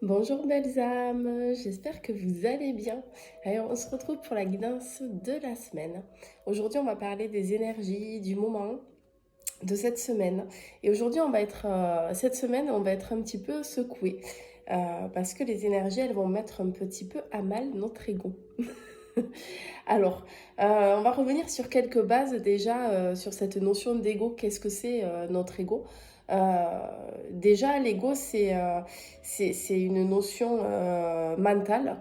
Bonjour belles âmes, j'espère que vous allez bien. Alors, on se retrouve pour la guidance de la semaine. Aujourd'hui, on va parler des énergies du moment de cette semaine. Et aujourd'hui, cette semaine, on va être un petit peu secoué parce que les énergies, elles vont mettre un petit peu à mal notre ego. Alors, on va revenir sur quelques bases déjà sur cette notion d'ego. Qu'est-ce que c'est notre ego? Déjà, l'ego, c'est une notion mentale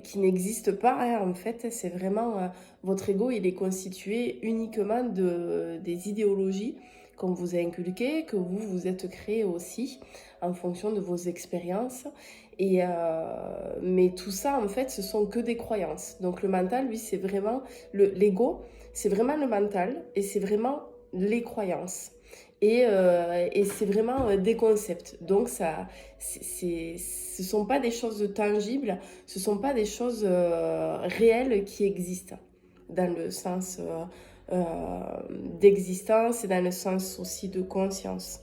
qui n'existe pas, hein, en fait. C'est vraiment votre ego, il est constitué uniquement des idéologies qu'on vous a inculquées, que vous vous êtes créé aussi en fonction de vos expériences. Mais tout ça, en fait, ce sont que des croyances. Donc le mental, lui, c'est vraiment l'ego, c'est vraiment le mental et c'est vraiment les croyances. Et c'est vraiment des concepts. Donc ce sont pas des choses tangibles, ce sont pas des choses réelles qui existent dans le sens d'existence et dans le sens aussi de conscience.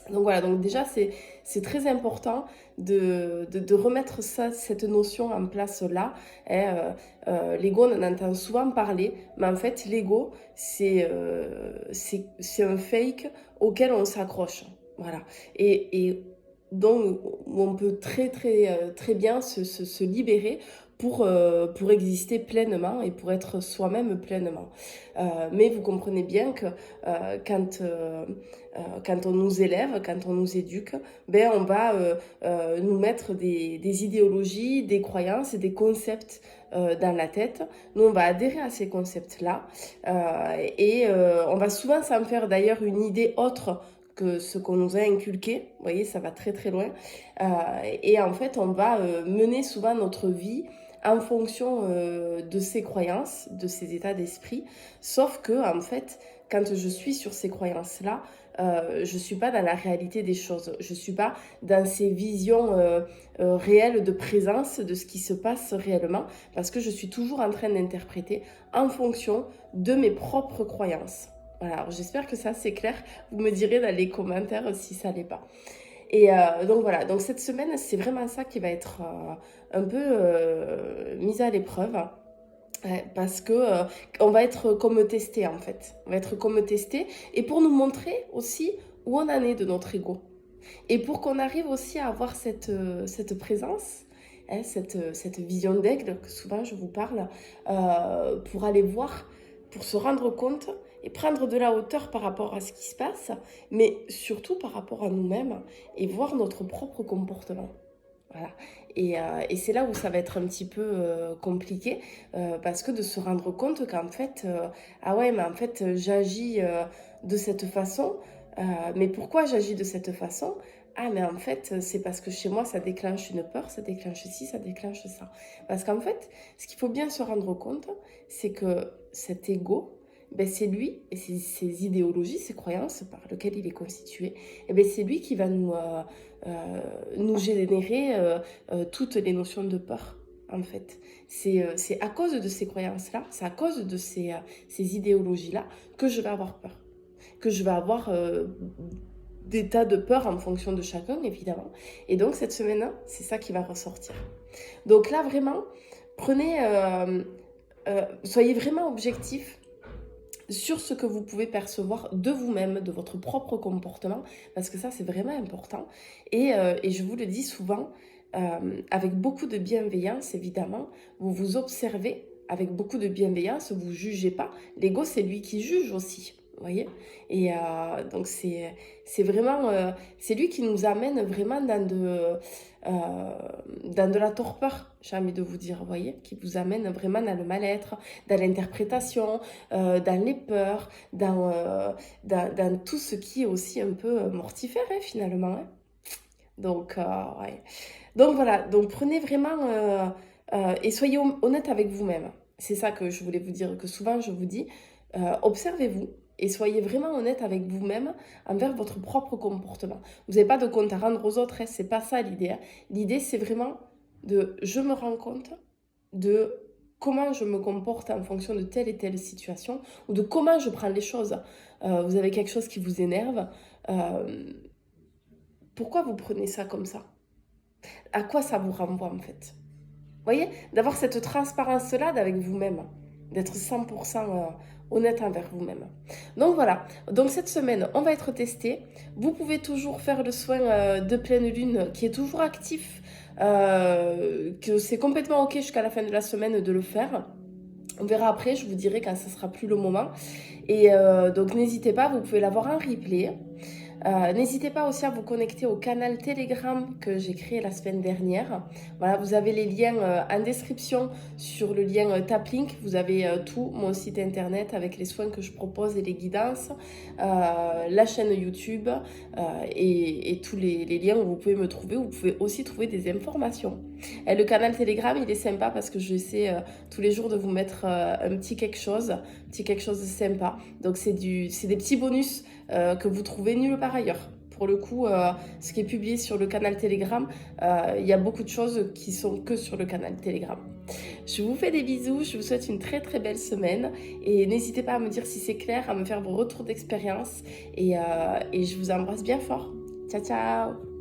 Donc voilà, donc déjà c'est très important de remettre cette notion en place là. Hein, l'ego, on en entend souvent parler, mais en fait l'ego c'est un fake auquel on s'accroche. Voilà. Et donc on peut très bien se libérer pour exister pleinement et pour être soi-même pleinement. Mais vous comprenez bien que euh, quand, euh, quand on nous élève, quand on nous éduque, ben on va nous mettre des idéologies, des croyances et des concepts dans la tête. Nous, on va adhérer à ces concepts-là on va souvent s'en faire d'ailleurs une idée autre que ce qu'on nous a inculqué. Vous voyez, ça va très loin. Et en fait, on va mener souvent notre vie en fonction de ces croyances, de ces états d'esprit. Sauf que, en fait, quand je suis sur ces croyances-là, je suis pas dans la réalité des choses. Je suis pas dans ces visions réelles de présence de ce qui se passe réellement, parce que je suis toujours en train d'interpréter en fonction de mes propres croyances. Voilà, alors j'espère que ça c'est clair. Vous me direz dans les commentaires si ça l'est pas. Donc voilà, donc cette semaine, c'est vraiment ça qui va être un peu mise à l'épreuve. Ouais, parce que on va être comme testé en fait. On va être comme testé et pour nous montrer aussi où on en est de notre ego. Et pour qu'on arrive aussi à avoir cette présence, hein, cette vision d'aigle que souvent je vous parle, pour aller voir, pour se rendre compte et prendre de la hauteur par rapport à ce qui se passe, mais surtout par rapport à nous-mêmes et voir notre propre comportement. Voilà. Et c'est là où ça va être un petit peu compliqué parce que de se rendre compte qu'en fait, ah ouais, mais en fait, j'agis de cette façon. Mais pourquoi j'agis de cette façon? Ah, mais en fait, c'est parce que chez moi, ça déclenche une peur, ça déclenche ci, ça déclenche ça. Parce qu'en fait, ce qu'il faut bien se rendre compte, c'est que cet ego, ben c'est lui et ses idéologies, ses croyances par lesquelles il est constitué, et ben c'est lui qui va nous générer toutes les notions de peur. En fait, c'est à cause de ces croyances-là, c'est à cause de ces idéologies-là que je vais avoir peur, que je vais avoir des tas de peurs en fonction de chacun, évidemment. Et donc, cette semaine-là, c'est ça qui va ressortir. Donc là, vraiment, soyez vraiment objectif sur ce que vous pouvez percevoir de vous-même, de votre propre comportement, parce que ça, c'est vraiment important. Et je vous le dis souvent, avec beaucoup de bienveillance, évidemment, vous vous observez avec beaucoup de bienveillance, vous ne jugez pas. L'ego, c'est lui qui juge aussi. Vous voyez. Donc c'est vraiment c'est lui qui nous amène vraiment dans de la torpeur, j'ai envie de vous dire, vous voyez, qui vous amène vraiment dans le mal-être, dans l'interprétation, dans les peurs, dans tout ce qui est aussi un peu mortifère, hein, finalement. Hein. Ouais. Donc voilà, donc prenez vraiment et soyez honnête avec vous-même. C'est ça que je voulais vous dire, que souvent je vous dis, observez-vous et soyez vraiment honnête avec vous-même envers votre propre comportement. Vous n'avez pas de compte à rendre aux autres, hein, c'est pas ça l'idée. Hein. L'idée c'est vraiment de je me rends compte de comment je me comporte en fonction de telle et telle situation ou de comment je prends les choses. Vous avez quelque chose qui vous énerve. Pourquoi vous prenez ça comme ça? à quoi ça vous renvoie en fait. Vous voyez? D'avoir cette transparence-là avec vous-même, d'être 100% honnête envers vous-même. Donc voilà, donc cette semaine, on va être testé. Vous pouvez toujours faire le soin de pleine lune qui est toujours actif, que c'est complètement ok jusqu'à la fin de la semaine de le faire. On verra après, je vous dirai quand ce sera plus le moment. Et donc n'hésitez pas, vous pouvez l'avoir en replay. N'hésitez pas aussi à vous connecter au canal Telegram que j'ai créé la semaine dernière. Voilà, vous avez les liens en description sur le lien Taplink. Vous avez tout, mon site internet avec les soins que je propose et les guidances, la chaîne YouTube et tous les liens où vous pouvez me trouver. Vous pouvez aussi trouver des informations. Et le canal Telegram, il est sympa parce que j'essaie tous les jours de vous mettre un petit quelque chose de sympa. Donc c'est des petits bonus que vous trouvez nulle part ailleurs. Pour le coup, ce qui est publié sur le canal Telegram, il y a beaucoup de choses qui sont que sur le canal Telegram. Je vous fais des bisous, je vous souhaite une très très belle semaine et n'hésitez pas à me dire si c'est clair, à me faire vos retours d'expérience et je vous embrasse bien fort. Ciao ciao.